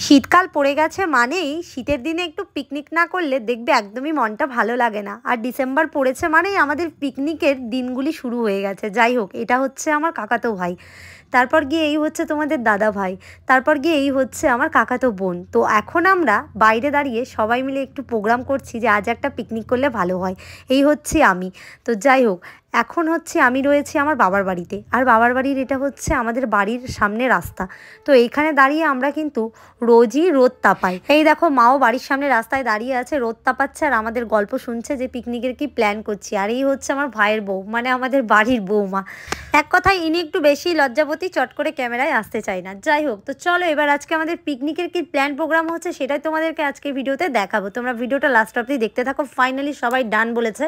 শীতকাল পড়ে গেছে মানেই শীতের দিনে একটু পিকনিক না করলে দেখবে একদমই মনটা ভালো লাগে না। আর ডিসেম্বর পড়েছে মানেই আমাদের পিকনিকের দিনগুলি শুরু হয়ে গেছে। যাই হোক, এটা হচ্ছে আমার কাকাতো ভাই, তারপর গিয়ে এই হচ্ছে তোমাদের দাদা ভাই, তারপর গিয়ে এই হচ্ছে আমার কাকাতো বোন। তো এখন আমরা বাইরে দাঁড়িয়ে সবাই মিলে একটু প্রোগ্রাম করছি যে আজ একটা পিকনিক করলে ভালো হয়। এই হচ্ছে আমি। তো যাই হোক, এখন হচ্ছে আমি রয়েছি আমার বাবার বাড়িতে, আর বাবার বাড়ির এটা হচ্ছে আমাদের বাড়ির সামনে রাস্তা। তো এইখানে দাঁড়িয়ে আমরা কিন্তু রোজই রোদ তাপাই। এই দেখো, মাও বাড়ির সামনে রাস্তায় দাঁড়িয়ে আছে, রোদ তাপাচ্ছে আর আমাদের গল্প শুনছে যে পিকনিকের কি প্ল্যান করছি। আর এই হচ্ছে আমার ভাইয়ের বউ, মানে আমাদের বাড়ির বৌমা। এক কথায় ইনি একটু বেশি লজ্জাবতী, চট করে ক্যামেরায় আসতে চায় না। যাই হোক, তো চলো এবার আজকে আমাদের পিকনিকের কি প্ল্যান প্রোগ্রাম হচ্ছে সেটাই তোমাদেরকে আজকের ভিডিওতে দেখাবো। তোমরা ভিডিওটা লাস্ট অবধি দেখতে থাকো। ফাইনালি সবাই ডান বলেছে,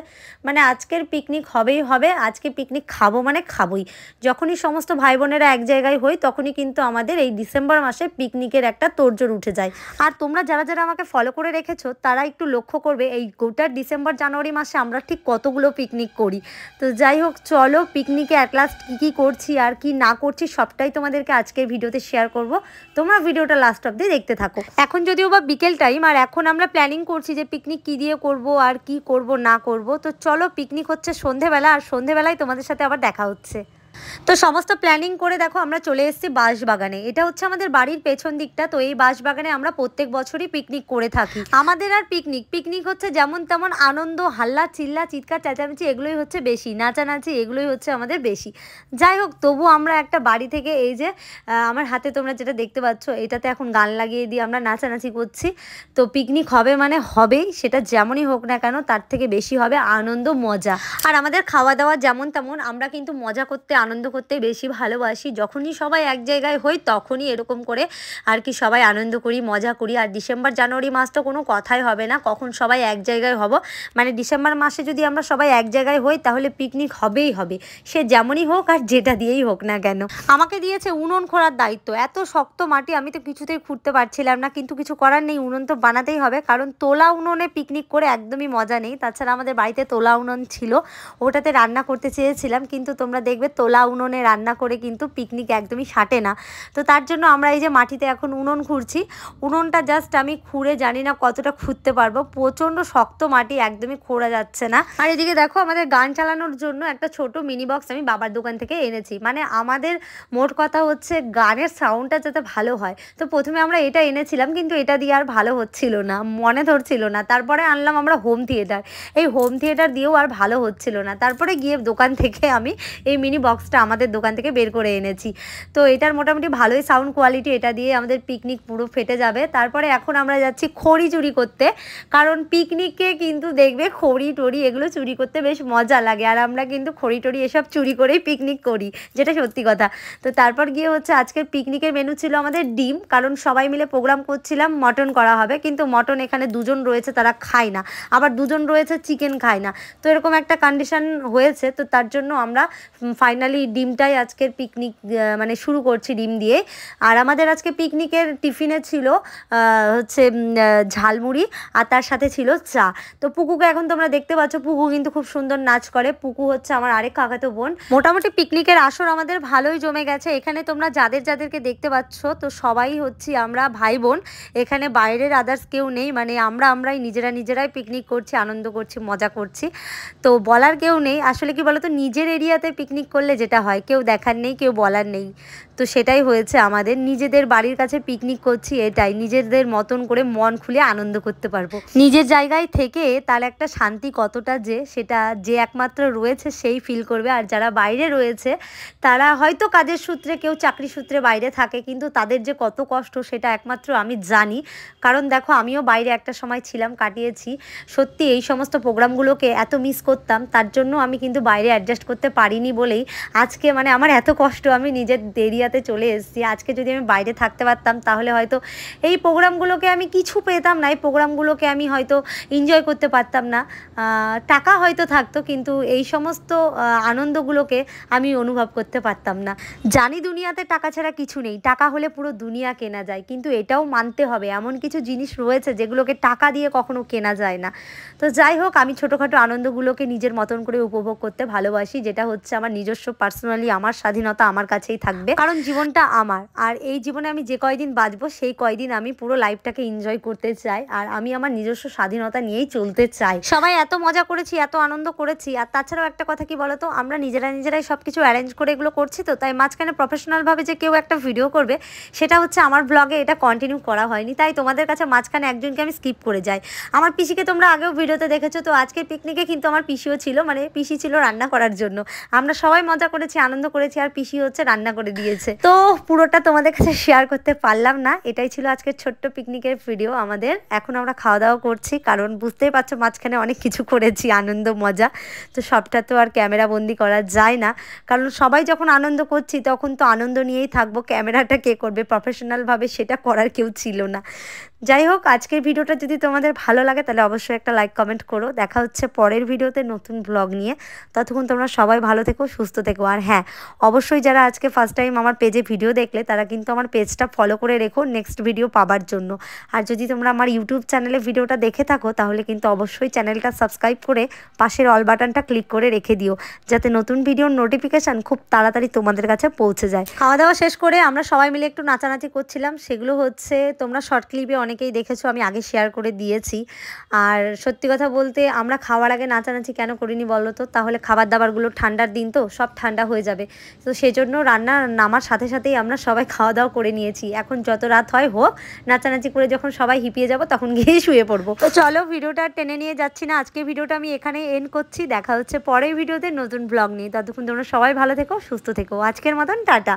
মানে আজকের পিকনিক হবেই হবে। আজকে পিকনিক খাবো মানে খাবোই। যখনই সমস্ত ভাই বোনেরা এক জায়গায় হই তখনই কিন্তু আমাদের এই ডিসেম্বর মাসে পিকনিকের একটা তোড়জোড় উঠে যায়। আর তোমরা যারা যারা আমাকে ফলো করে রেখেছো তারা একটু লক্ষ্য করবে এই গোটা ডিসেম্বর জানুয়ারি মাসে আমরা ঠিক কতগুলো পিকনিক করি। তো যাই হোক, চলো পিকনিকে অ্যাট লাস্ট কী কী করছি আর কি না করছি সবটাই তোমাদেরকে আজকের ভিডিওতে শেয়ার করব। তোমরা ভিডিওটা লাস্ট অবধি দেখতে থাকো। এখন যদিও বা বিকেল টাইম, আর এখন আমরা প্ল্যানিং করছি যে পিকনিক কী দিয়ে করব আর কি করব না করব। তো চলো, পিকনিক হচ্ছে সন্ধেবেলা, আর সন্ধেবেলায় তোমাদের সাথে আবার দেখা হচ্ছে। তো সমস্ত প্ল্যানিং করে দেখো আমরা চলে এসেছি বাঁশবাগানে। এটা হচ্ছে আমাদের বাড়ির পেছন দিকটা। তো এই বাঁশবাগানে আমরা প্রত্যেক বছরই পিকনিক করে থাকি। আমাদের আর পিকনিক হচ্ছে যেমন তেমন আনন্দ, হাল্লা চিল্লা চিৎকার চেঁচামেচি এগুলোই হচ্ছে বেশি, নাচানাচি এগুলোই হচ্ছে আমাদের বেশি। যাই হোক, তবু আমরা একটা বাড়ি থেকে এই যে আমার হাতে তোমরা যেটা দেখতে পাচ্ছ এটাতে এখন গান লাগিয়ে দিয়ে আমরা নাচানাচি করছি। তো পিকনিক হবে মানে হবেই, সেটা যেমনই হোক না কেন তার থেকে বেশি হবে আনন্দ মজা। আর আমাদের খাওয়া দাওয়া যেমন তেমন, আমরা কিন্তু মজা করতে আনন্দ করতে বেশি ভালোবাসি। যখনই সবাই এক জায়গায় হই তখনই এরকম করে আর কি সবাই আনন্দ করি, মজা করি। আর ডিসেম্বর জানুয়ারি মাস তো কোনো কথাই হবে না কখন সবাই এক জায়গায় হব। মানে ডিসেম্বর মাসে যদি আমরা সবাই এক জায়গায় হই তাহলে পিকনিক হবেই হবে, সে যেমনই হোক আর যেটা দিয়েই হোক না কেন। আমাকে দিয়েছে উনুন খোঁড়ার দায়িত্ব। এত শক্ত মাটি আমি তো কিছুতেই খুঁড়তে পারছিলাম না, কিন্তু কিছু করার নেই, উনুন তো বানাতেই হবে। কারণ তোলা উনুনে পিকনিক করে একদমই মজা নেই। তাছাড়া আমাদের বাড়িতে তোলা উনুন ছিল, ওটাতে রান্না করতে চেয়েছিলাম, কিন্তু তোমরা দেখবে তোলা উনুনে রান্না করে কিন্তু পিকনিক একদমই সাটে না। তো তার জন্য আমরা এই যে মাটিতে এখন উনুন খুঁড়ছি। উনুনটা জাস্ট আমি খুঁড়ে জানি না কতটা খুঁড়তে পারবো, প্রচণ্ড শক্ত মাটি, একদমই খোঁড়া যাচ্ছে না। আর এদিকে দেখো, আমাদের গান চালানোর জন্য একটা ছোট মিনি বক্স আমি বাবার দোকান থেকে এনেছি। মানে আমাদের মোট কথা হচ্ছে গানের সাউন্ডটা যাতে ভালো হয়। তো প্রথমে আমরা এটা এনেছিলাম, কিন্তু এটা দিয়ে আর ভালো হচ্ছিল না, মনে ধরছিল না। তারপরে আনলাম আমরা হোম থিয়েটার। এই হোম থিয়েটার দিয়েও আর ভালো হচ্ছিল না। তারপরে গিয়ে দোকান থেকে আমি এই মিনি বক্সটা আমাদের দোকান থেকে বের করে এনেছি। তো এটার মোটামুটি ভালোই সাউন্ড কোয়ালিটি, এটা দিয়ে আমাদের পিকনিক পুরো ফেটে যাবে। তারপরে এখন আমরা যাচ্ছি খড়ি চুরি করতে, কারণ পিকনিকে কিন্তু দেখবে খড়ি টড়ি এগুলো চুরি করতে বেশ মজা লাগে। আর আমরা কিন্তু খড়ি টড়ি এসব চুরি করেই পিকনিক করি, যেটা সত্যি কথা। তো তারপর গিয়ে হচ্ছে আজকের পিকনিকের মেনু ছিল আমাদের ডিম, কারণ সবাই মিলে প্রোগ্রাম করছিলাম মটন করা হবে, কিন্তু মটন এখানে দুজন রয়েছে তারা খায় না, আবার দুজন রয়েছে চিকেন খায় না। তো এরকম একটা কন্ডিশন হয়েছে। তো তার জন্য আমরা ফাইনালি ডিমটাই আজকের পিকনিক মানে শুরু করছি ডিম দিয়ে। আর আমাদের আজকে পিকনিকের টিফিনে ছিল হচ্ছে ঝালমুড়ি, আর তার সাথে ছিল চা। তো পুকুকে এখন তোমরা দেখতে পাচ্ছ, পুকু কিন্তু খুব সুন্দর নাচ করে। পুকু হচ্ছে আমার আরেক কাকাতো বোন। মোটামুটি পিকনিকের আসর আমাদের ভালোই জমে গেছে। এখানে তোমরা যাদেরকে দেখতে পাচ্ছ তো সবাই হচ্ছি আমরা ভাই বোন। এখানে বাইরের আদার্স কেউ নেই, মানে আমরাই নিজেরাই পিকনিক করছি, আনন্দ করছি, মজা করছি। তো বলার কেউ নেই। আসলে কি বলতো, নিজের এরিয়াতে পিকনিক করলে যেটা হয় কেউ দেখার নেই, কেউ বলার নেই। তো সেটাই হয়েছে আমাদের, নিজেদের বাড়ির কাছে পিকনিক করছি, এটাই নিজেদের মতন করে মন খুলে আনন্দ করতে পারবো। নিজের জায়গায় থেকে তার একটা শান্তি কতটা সেটা যে একমাত্র রয়েছে সেই ফিল করবে। আর যারা বাইরে রয়েছে তারা হয়তো কাজের সূত্রে, কেউ চাকরি সূত্রে বাইরে থাকে, কিন্তু তাদের যে কত কষ্ট সেটা একমাত্র আমি জানি। কারণ দেখো, আমিও বাইরে একটা সময় ছিলাম, কাটিয়েছি। সত্যি এই সমস্ত প্রোগ্রামগুলোকে এত মিস করতাম, তার জন্য আমি কিন্তু বাইরে অ্যাডজাস্ট করতে পারিনি বলেই আজকে মানে আমার এত কষ্ট, আমি নিজের এরিয়াতে চলে এসেছি। আজকে যদি আমি বাইরে থাকতে পারতাম তাহলে হয়তো এই প্রোগ্রামগুলোকে আমি কিছু পেতাম না, এই প্রোগ্রামগুলোকে আমি হয়তো এনজয় করতে পারতাম না। টাকা হয়তো থাকতো, কিন্তু এই সমস্ত আনন্দগুলোকে আমি অনুভব করতে পারতাম না। জানি দুনিয়াতে টাকা ছাড়া কিছু নেই, টাকা হলে পুরো দুনিয়া কেনা যায়, কিন্তু এটাও মানতে হবে এমন কিছু জিনিস রয়েছে যেগুলোকে টাকা দিয়ে কখনো কেনা যায় না। তো যাই হোক, আমি ছোটোখাটো আনন্দগুলোকে নিজের মতন করে উপভোগ করতে ভালোবাসি, যেটা হচ্ছে আমার নিজস্ব পার্সোনালি আমার স্বাধীনতা আমার কাছেই থাকবে। কারণ জীবনটা আমার, আর এই জীবনে আমি যে কয়দিন বাঁচবো সেই কয়দিন আমি পুরো লাইফটাকে এনজয় করতে চাই, আর আমি আমার নিজস্ব স্বাধীনতা নিয়েই চলতে চাই। সবাই এত মজা করেছি, এত আনন্দ করেছি। আর তাছাড়াও একটা কথা কি বলতো, আমরা নিজেরাই সব কিছু অ্যারেঞ্জ করে এগুলো করছি, তো তাই মাঝখানে প্রফেশনালভাবে যে কেউ একটা ভিডিও করবে সেটা হচ্ছে আমার ব্লগে এটা কন্টিনিউ করা হয়নি, তাই তোমাদের কাছে মাঝখানে একজনকে আমি স্কিপ করে যাই। আমার পিসিকে তোমরা আগেও ভিডিওতে দেখেছো, তো আজকের পিকনিকে কিন্তু আমার পিসিও ছিল, মানে পিসি ছিল রান্না করার জন্য। আমরা সবাই মজা করেছি, আনন্দ করেছি, আর পিসি হচ্ছে রান্না করে দিয়েছে। তো পুরোটা তোমাদের কাছে শেয়ার করতে পারলাম না। এটাই ছিল আজকের ছোট্ট পিকনিকের ভিডিও আমাদের। এখন আমরা খাওয়া দাওয়া করছি, কারণ বুঝতেই পারছো মাঝখানে অনেক কিছু করেছি, আনন্দ মজা, তো সবটা তো আর ক্যামেরা বন্দি করা যায় না, কারণ সবাই যখন আনন্দ করছি তখন তো আনন্দ নিয়েই থাকবো। ক্যামেরাটা কে করবে প্রফেশনালভাবে, সেটা করার কেউ ছিল না। যাই হোক, আজকের ভিডিওটা যদি তোমাদের ভালো লাগে তাহলে অবশ্যই একটা লাইক কমেন্ট করো। দেখা হচ্ছে পরের ভিডিওতে নতুন ব্লগ নিয়ে। ততক্ষণ তোমরা সবাই ভালো থেকো, সুস্থ থেকো। আর হ্যাঁ, অবশ্যই যারা আজকে ফার্স্ট টাইম আমার পেজে ভিডিও দেখলে তারা কিন্তু আমার পেজটা ফলো করে রেখো নেক্সট ভিডিও পাবার জন্য। আর যদি তোমরা আমার ইউটিউব চ্যানেলে ভিডিওটা দেখে থাকো তাহলে কিন্তু অবশ্যই চ্যানেলটা সাবস্ক্রাইব করে পাশের অল বাটনটা ক্লিক করে রেখে দিও, যাতে নতুন ভিডিওর নোটিফিকেশান খুব তাড়াতাড়ি তোমাদের কাছে পৌঁছে যায়। খাওয়া দাওয়া শেষ করে আমরা সবাই মিলে একটু নাচানাচি করছিলাম, সেগুলো হচ্ছে তোমরা শর্ট ক্লিপে অনেকেই দেখেছো, আমি আগে শেয়ার করে দিয়েছি। আর সত্যি কথা বলতে আমরা খাওয়ার আগে নাচানাচি কেন করিনি বলো তো, তাহলে খাবার দাবারগুলো ঠান্ডার দিন তো সব ঠান্ডা হয়ে যাবে, তো সেই জন্য রান্না নামার সাথে সাথেই আমরা সবাই খাওয়া দাওয়া করে নিয়েছি। এখন যত রাত হয় হোক, নাচানাচি করে যখন সবাই হিপিয়ে যাব তখন গিয়ে শুয়ে পড়বো। তো চলো, ভিডিওটা টেনে নিয়ে যাচ্ছি না, আজকে ভিডিওটা আমি এখানে এন্ড করছি। দেখা হচ্ছে পরের ভিডিওতে নতুন ব্লগ নিয়ে। ততক্ষণ তোমরা সবাই ভালো থেকো, সুস্থ থেকো। আজকের মতন টাটা।